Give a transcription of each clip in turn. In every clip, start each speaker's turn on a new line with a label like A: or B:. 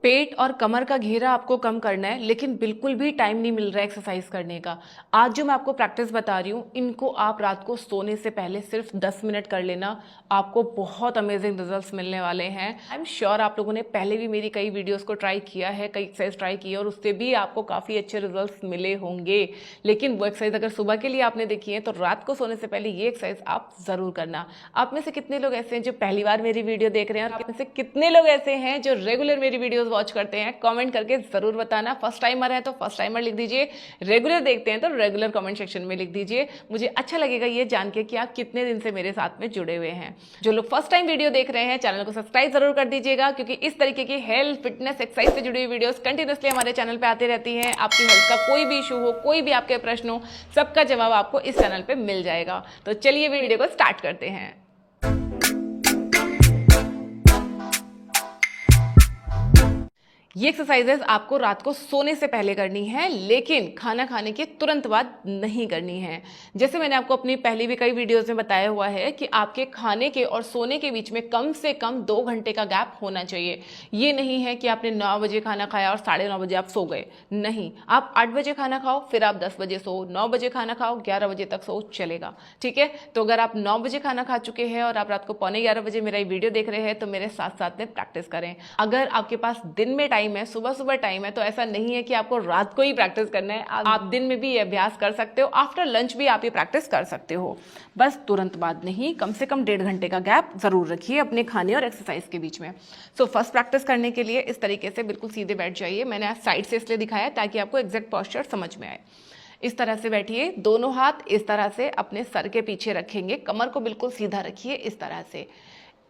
A: पेट और कमर का घेरा आपको कम करना है, लेकिन बिल्कुल भी टाइम नहीं मिल रहा है एक्सरसाइज करने का। आज जो मैं आपको प्रैक्टिस बता रही हूँ, इनको आप रात को सोने से पहले सिर्फ 10 मिनट कर लेना, आपको बहुत अमेजिंग रिजल्ट्स मिलने वाले हैं। आई एम श्योर आप लोगों ने पहले भी मेरी कई वीडियोस को ट्राई किया है, कई एक्सरसाइज ट्राई की है और उससे भी आपको काफ़ी अच्छे रिजल्ट्स मिले होंगे। लेकिन वो एक्सरसाइज अगर सुबह के लिए आपने देखी है तो रात को सोने से पहले ये एक्सरसाइज आप ज़रूर करना। आप में से कितने लोग ऐसे हैं जो पहली बार मेरी वीडियो देख रहे हैं, और आप में से कितने लोग ऐसे हैं जो रेगुलर मेरी वीडियोस वॉच करते हैं? कमेंट करके जरूर बताना। फर्स्ट टाइमर है तो फर्स्ट टाइमर लिख दीजिए, रेगुलर देखते हैं तो रेगुलर कमेंट सेक्शन में लिख दीजिए। मुझे अच्छा लगेगा ये जान के कि आप कितने दिन से मेरे साथ में जुड़े हुए हैं। जो लोग फर्स्ट टाइम वीडियो देख रहे हैं, चैनल को सब्सक्राइब जरूर कर दीजिएगा, क्योंकि इस तरीके की हेल्थ, फिटनेस, एक्सरसाइज से जुड़ी हुई वीडियोस कंटिन्यूसली हमारे चैनल पे आती रहती हैं। आपकी हेल्थ का कोई भी इशू हो, कोई भी आपके प्रश्न हो, सबका जवाब आपको इस चैनल पे मिल जाएगा। तो चलिए वीडियो को स्टार्ट करते हैं। ये एक्सरसाइजेस आपको रात को सोने से पहले करनी है, लेकिन खाना खाने के तुरंत बाद नहीं करनी है। जैसे मैंने आपको अपनी पहली भी कई वीडियोस में बताया हुआ है कि आपके खाने के और सोने के बीच में कम से कम 2 घंटे का गैप होना चाहिए। ये नहीं है कि आपने 9 बजे खाना खाया और 9:30 बजे आप सो गए। नहीं, आप 8 बजे खाना खाओ, फिर आप 10 बजे सो, 9 बजे खाना खाओ, 11 बजे तक सो, चलेगा। ठीक है, तो अगर आप 9 बजे खाना खा चुके हैं और आप रात को 11:15 बजे मेरा ये वीडियो देख रहे हैं, तो मेरे साथ साथ में प्रैक्टिस करें। अगर आपके पास दिन में टाइम है, सुबह सुबह टाइम है, तो ऐसा नहीं है कि आपको रात को ही प्रैक्टिस करना है। आप दिन में भी ये अभ्यास कर सकते हो, आफ्टर लंच भी आप ये प्रैक्टिस कर सकते हो। बस तुरंत बाद नहीं, कम से कम 1.5 घंटे का गैप जरूर रखिए अपने खाने और एक्सरसाइज के बीच में। सो फर्स्ट प्रैक्टिस करने के लिए इस तरीके से बिल्कुल सीधे बैठ जाइए। मैंने साइड से इसलिए दिखाया ताकि आपको एग्जैक्ट पोस्चर समझ में आए। इस तरह से बैठिए, दोनों हाथ इस तरह से अपने सर के पीछे रखेंगे, कमर को बिल्कुल सीधा रखिए इस तरह से।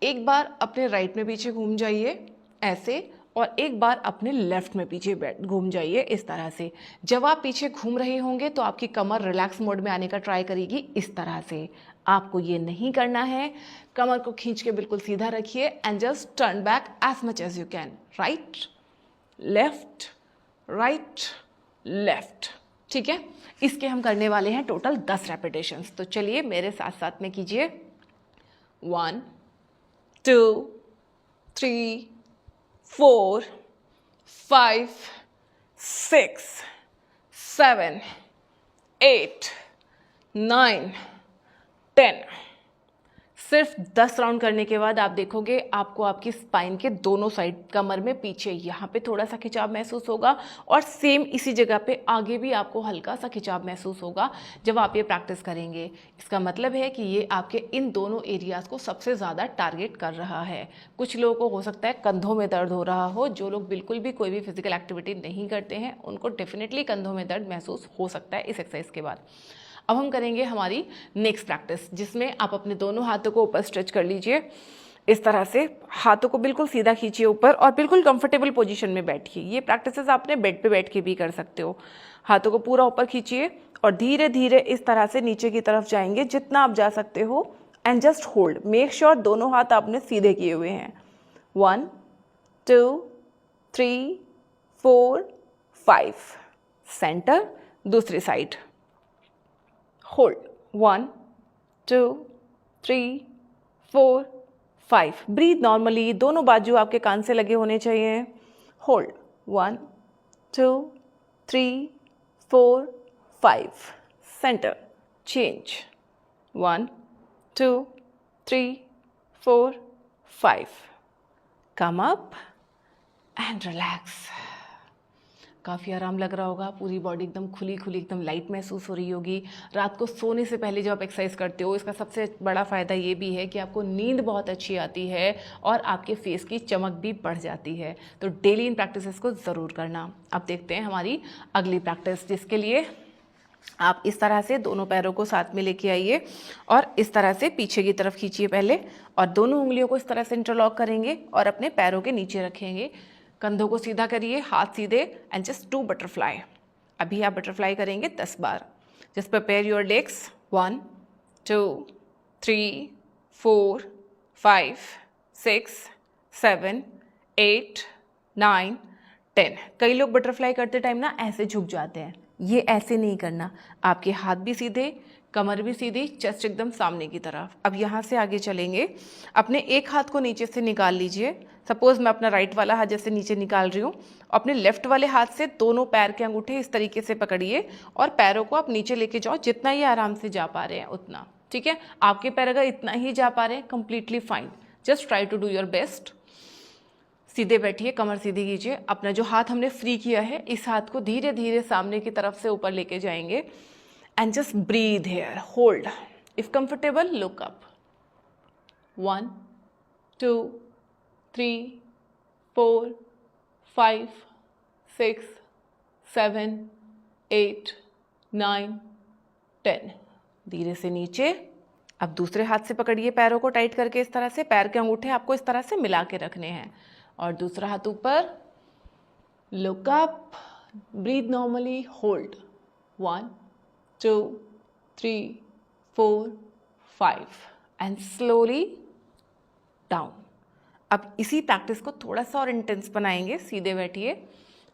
A: एक बार अपने राइट में पीछे घूम जाइए ऐसे, और एक बार अपने लेफ्ट में पीछे घूम जाइए इस तरह से। जब आप पीछे घूम रहे होंगे तो आपकी कमर रिलैक्स मोड में आने का ट्राई करेगी इस तरह से। आपको ये नहीं करना है। कमर को खींच के बिल्कुल सीधा रखिए and just turn back as much as you can. Right, left, right, left. ठीक है, इसके हम करने वाले हैं टोटल 10 रेपिटेशंस। तो चलिए मेरे साथ साथ में कीजिए। 1 2 3 4 5 6 7 8 9 10। सिर्फ 10 राउंड करने के बाद आप देखोगे आपको आपकी स्पाइन के दोनों साइड, कमर में पीछे यहाँ पे थोड़ा सा खिंचाव महसूस होगा, और सेम इसी जगह पे आगे भी आपको हल्का सा खिंचाव महसूस होगा जब आप ये प्रैक्टिस करेंगे। इसका मतलब है कि ये आपके इन दोनों एरियाज को सबसे ज़्यादा टारगेट कर रहा है। कुछ लोगों को हो सकता है कंधों में दर्द हो रहा हो। जो लोग बिल्कुल भी कोई भी फिजिकल एक्टिविटी नहीं करते हैं, उनको डेफिनेटली कंधों में दर्द महसूस हो सकता है इस एक्सरसाइज के बाद। अब हम करेंगे हमारी नेक्स्ट प्रैक्टिस, जिसमें आप अपने दोनों हाथों को ऊपर स्ट्रेच कर लीजिए इस तरह से। हाथों को बिल्कुल सीधा खींचिए ऊपर और बिल्कुल कंफर्टेबल पोजीशन में बैठिए। ये प्रैक्टिसेस आपने बेड पे बैठ के भी कर सकते हो। हाथों को पूरा ऊपर खींचिए और धीरे धीरे इस तरह से नीचे की तरफ जाएंगे जितना आप जा सकते हो, and just hold. Make sure दोनों हाथ आपने सीधे किए हुए हैं। 1 2 3 4 5। सेंटर, दूसरी साइड, होल्ड। 1 2 3 4 5। ब्रीथ नॉर्मली, दोनों बाजू आपके कान से लगे होने चाहिए। Hold. 1 2 3 4 5। Centre, change. 1 2 3 4 5। Come up and relax. काफ़ी आराम लग रहा होगा, पूरी बॉडी एकदम खुली खुली, एकदम लाइट महसूस हो रही होगी। रात को सोने से पहले जब आप एक्सरसाइज करते हो, इसका सबसे बड़ा फ़ायदा ये भी है कि आपको नींद बहुत अच्छी आती है और आपके फेस की चमक भी बढ़ जाती है। तो डेली इन प्रैक्टिसेस को ज़रूर करना। अब देखते हैं हमारी अगली प्रैक्टिस, जिसके लिए आप इस तरह से दोनों पैरों को साथ में लेके आइए और इस तरह से पीछे की तरफ खींचिए पहले, और दोनों उंगलियों को इस तरह से इंटरलॉक करेंगे और अपने पैरों के नीचे रखेंगे। कंधों को सीधा करिए, हाथ सीधे, एंड जस्ट 2 बटरफ्लाई। अभी आप बटरफ्लाई करेंगे 10 बार। Just prepare your legs. 1 2 3 4 5 6 7 8 9 10। कई लोग बटरफ्लाई करते टाइम ना ऐसे झुक जाते हैं, ये ऐसे नहीं करना। आपके हाथ भी सीधे, कमर भी सीधी, चेस्ट एकदम सामने की तरफ। अब यहाँ से आगे चलेंगे, अपने एक हाथ को नीचे से निकाल लीजिए। सपोज मैं अपना राइट वाला हाथ जैसे नीचे निकाल रही हूँ, अपने लेफ्ट वाले हाथ से दोनों पैर के अंगूठे इस तरीके से पकड़िए और पैरों को आप नीचे लेके जाओ, जितना ही आराम से जा पा रहे हैं उतना। ठीक है, आपके पैर अगर इतना ही जा पा रहे हैं, completely fine, just try to do your best. सीधे बैठिए, कमर सीधी कीजिए। अपना जो हाथ हमने फ्री किया है, इस हाथ को धीरे धीरे सामने की तरफ से ऊपर लेके जाएंगे and just breathe here, hold. If comfortable look up. 1 2 3 4 5 6 7 8 9 10। धीरे से नीचे। अब दूसरे हाथ से पकड़िए पैरों को टाइट करके, इस तरह से पैर के अंगूठे आपको इस तरह से मिला के रखने हैं और दूसरा हाथ ऊपर। Look up, breathe normally, hold. 1 2 3 4 5 and slowly down. अब इसी प्रैक्टिस को थोड़ा सा और इंटेंस बनाएंगे। सीधे बैठिए,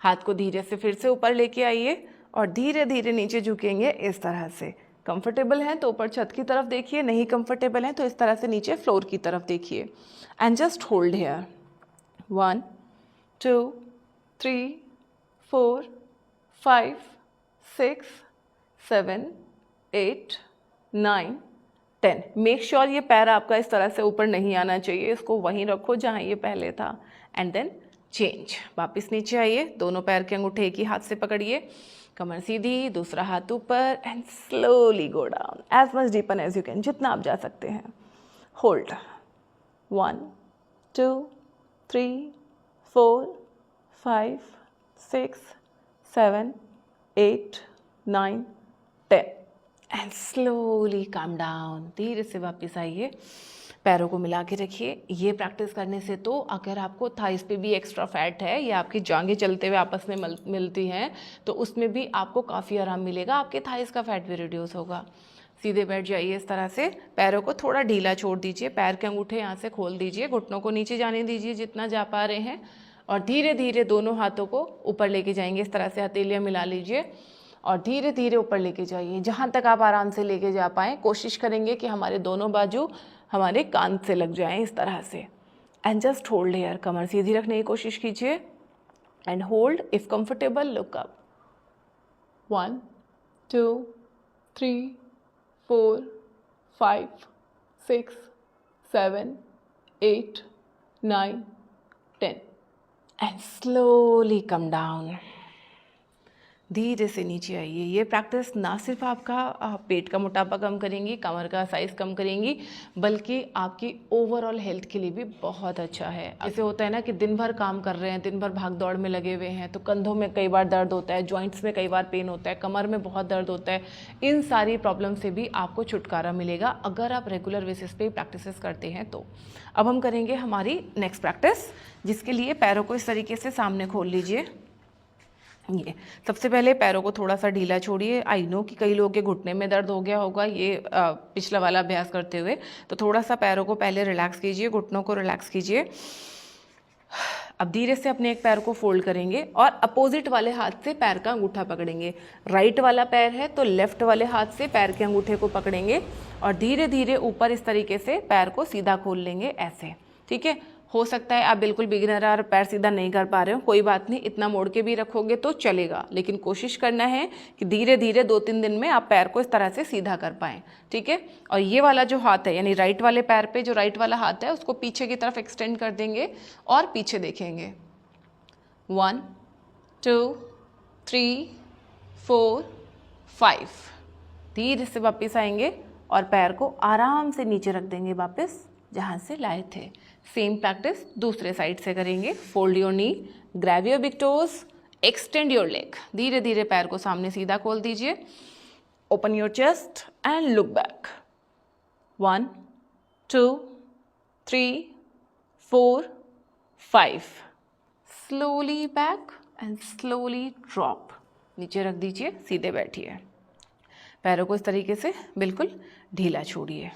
A: हाथ को धीरे से फिर से ऊपर लेके आइए और धीरे धीरे नीचे झुकेंगे इस तरह से। कंफर्टेबल हैं तो ऊपर छत की तरफ देखिए, नहीं कंफर्टेबल हैं तो इस तरह से नीचे फ्लोर की तरफ देखिए and just hold here. 1 2 3 4 5 6 7 8 9 10। Make sure ये पैर आपका इस तरह से ऊपर नहीं आना चाहिए, इसको वहीं रखो जहाँ ये पहले था एंड देन चेंज। वापस नीचे आइए, दोनों पैर के अंगूठे एक ही हाथ से पकड़िए, कमर सीधी, दूसरा हाथ ऊपर and slowly go down as much deepen as you can, जितना आप जा सकते हैं। Hold. 1 2 3 4 5 6 7 8 9 10 and slowly calm down. धीरे से वापस आइए, पैरों को मिला के रखिए। ये प्रैक्टिस करने से तो अगर आपको थाइस पे भी एक्स्ट्रा फैट है या आपकी जांघें चलते हुए आपस में मिलती हैं तो उसमें भी आपको काफ़ी आराम मिलेगा, आपके थाइस का फैट भी रिड्यूस होगा। सीधे बैठ जाइए इस तरह से, पैरों को थोड़ा ढीला छोड़ दीजिए, पैर के अंगूठे यहाँ से खोल दीजिए, घुटनों को नीचे जाने दीजिए जितना जा पा रहे हैं और धीरे धीरे दोनों हाथों को ऊपर लेके जाएंगे। इस तरह से हथेलियाँ मिला लीजिए और धीरे धीरे ऊपर लेके जाइए, जहाँ तक आप आराम से लेके जा पाएँ। कोशिश करेंगे कि हमारे दोनों बाजू हमारे कान से लग जाएं इस तरह से एंड जस्ट होल्ड हियर। कमर सीधी रखने की कोशिश कीजिए and hold. If comfortable look up. 1 2 3 4 5 6 7 8 9 10 and slowly come down. धीरे से नीचे आइए। ये प्रैक्टिस ना सिर्फ आपका पेट का मोटापा कम करेंगी, कमर का साइज़ कम करेंगी, बल्कि आपकी ओवरऑल हेल्थ के लिए भी बहुत अच्छा है। ऐसे होता है ना कि दिन भर काम कर रहे हैं, दिन भर भाग दौड़ में लगे हुए हैं, तो कंधों में कई बार दर्द होता है, जॉइंट्स में कई बार पेन होता है, कमर में बहुत दर्द होता है। इन सारी प्रॉब्लम से भी आपको छुटकारा मिलेगा अगर आप रेगुलर बेसिस पे प्रैक्टिसेस करते हैं तो। अब हम करेंगे हमारी नेक्स्ट प्रैक्टिस, जिसके लिए पैरों को इस तरीके से सामने खोल लीजिए। ये सबसे पहले पैरों को थोड़ा सा ढीला छोड़िए। आई नो कि कई लोगों के घुटने में दर्द हो गया होगा ये पिछला वाला अभ्यास करते हुए, तो थोड़ा सा पैरों को पहले रिलैक्स कीजिए, घुटनों को रिलैक्स कीजिए। अब धीरे से अपने एक पैर को फोल्ड करेंगे और अपोजिट वाले हाथ से पैर का अंगूठा पकड़ेंगे। राइट वाला पैर है तो लेफ्ट वाले हाथ से पैर के अंगूठे को पकड़ेंगे और धीरे धीरे ऊपर इस तरीके से पैर को सीधा खोल लेंगे ऐसे। ठीक है, हो सकता है आप बिल्कुल बिगिनर और पैर सीधा नहीं कर पा रहे हो, कोई बात नहीं, इतना मोड़ के भी रखोगे तो चलेगा, लेकिन कोशिश करना है कि धीरे धीरे 2-3 दिन में आप पैर को इस तरह से सीधा कर पाएं। ठीक है, और ये वाला जो हाथ है यानी राइट वाले पैर पे जो राइट वाला हाथ है उसको पीछे की तरफ एक्सटेंड कर देंगे और पीछे देखेंगे। 1 2 3 4 5। धीरे से वापस आएंगे और पैर को आराम से नीचे रख देंगे वापस जहाँ से लाए थे। सेम प्रैक्टिस दूसरे साइड से करेंगे। Fold your knee, grab your big toes, extend your leg. धीरे धीरे पैर को सामने सीधा खोल दीजिए। Open your chest and look back. 1 2 3 4 5। Slowly back and slowly drop. नीचे रख दीजिए, सीधे बैठिए। पैरों को इस तरीके से बिल्कुल ढीला छोड़िए।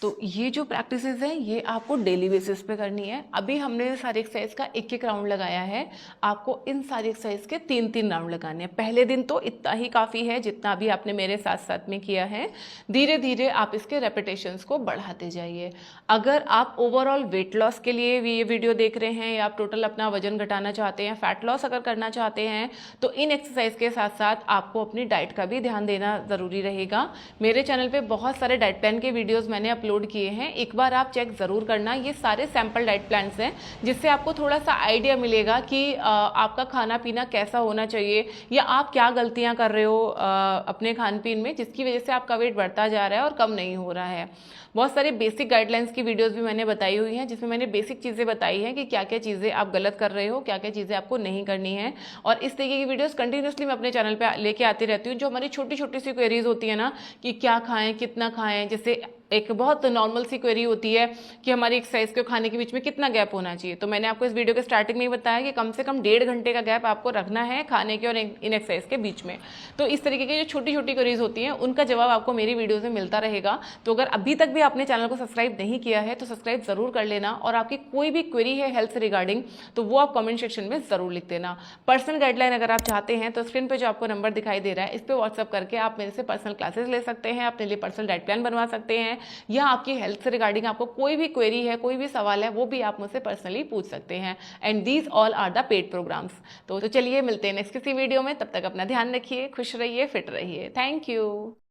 A: तो ये जो प्रैक्टिसेस हैं ये आपको डेली बेसिस पे करनी है। अभी हमने सारी एक्सरसाइज का एक एक राउंड लगाया है, आपको इन सारी एक्सरसाइज के 3-3 राउंड लगाने हैं। पहले दिन तो इतना ही काफ़ी है जितना भी आपने मेरे साथ साथ में किया है, धीरे धीरे आप इसके रेपिटेशंस को बढ़ाते जाइए। अगर आप ओवरऑल वेट लॉस के लिए भी ये वीडियो देख रहे हैं या आप टोटल अपना वजन घटाना चाहते हैं, फैट लॉस अगर करना चाहते हैं, तो इन एक्सरसाइज के साथ साथ आपको अपनी डाइट का भी ध्यान देना ज़रूरी रहेगा। मेरे चैनल पे बहुत सारे डाइट प्लान के वीडियोस मैंने अपलोड किए हैं, एक बार आप चेक ज़रूर करना। ये सारे सैम्पल डाइट प्लान्स हैं जिससे आपको थोड़ा सा आइडिया मिलेगा कि आपका खाना पीना कैसा होना चाहिए या आप क्या गलतियां कर रहे हो अपने खान पीन में, जिसकी वजह से आपका वेट बढ़ता जा रहा है और कम नहीं हो रहा है। बहुत सारे बेसिक गाइडलाइंस की वीडियोस भी मैंने बताई हुई हैं जिसमें मैंने बेसिक चीज़ें बताई हैं कि क्या क्या चीज़ें आप गलत कर रहे हो, क्या क्या चीज़ें आपको नहीं करनी है। और इस तरीके की वीडियोस कंटिन्यूसली मैं अपने चैनल पे लेके आती रहती हूँ। जो हमारी छोटी छोटी सी क्वेरीज होती है ना कि क्या खाएं कितना खाएं, जैसे एक बहुत नॉर्मल सी क्वेरी होती है कि हमारी एक्सरसाइज के खाने के बीच में कितना गैप होना चाहिए, तो मैंने आपको इस वीडियो के स्टार्टिंग में ही बताया कि कम से कम 1.5 घंटे का गैप आपको रखना है खाने के और इन एक्सरसाइज के बीच में। तो इस तरीके की जो छोटी छोटी क्वेरीज होती हैं उनका जवाब आपको मेरी वीडियो से मिलता रहेगा। तो अगर अभी तक भी आपने चैनल को सब्सक्राइब नहीं किया है तो सब्सक्राइब जरूर कर लेना, और आपकी कोई भी क्वेरी है हेल्थ से रिगार्डिंग तो वो आप कमेंट सेक्शन में जरूर लिख देना। पर्सनल गाइडलाइन अगर आप चाहते हैं तो स्क्रीन पर जो आपको नंबर दिखाई दे रहा है इस पर व्हाट्सअप करके आप मेरे से पर्सनल क्लासेस ले सकते हैं, अपने लिए पर्सनल डाइट प्लान बनवा सकते हैं, या आपकी हेल्थ से रिगार्डिंग आपको कोई भी क्वेरी है, कोई भी सवाल है, वो भी आप मुझसे पर्सनली पूछ सकते हैं। And these all are the paid programmes. तो चलिए मिलते हैं नेक्स्ट किसी वीडियो में, तब तक अपना ध्यान रखिए, खुश रहिए, फिट रहिए। Thank you.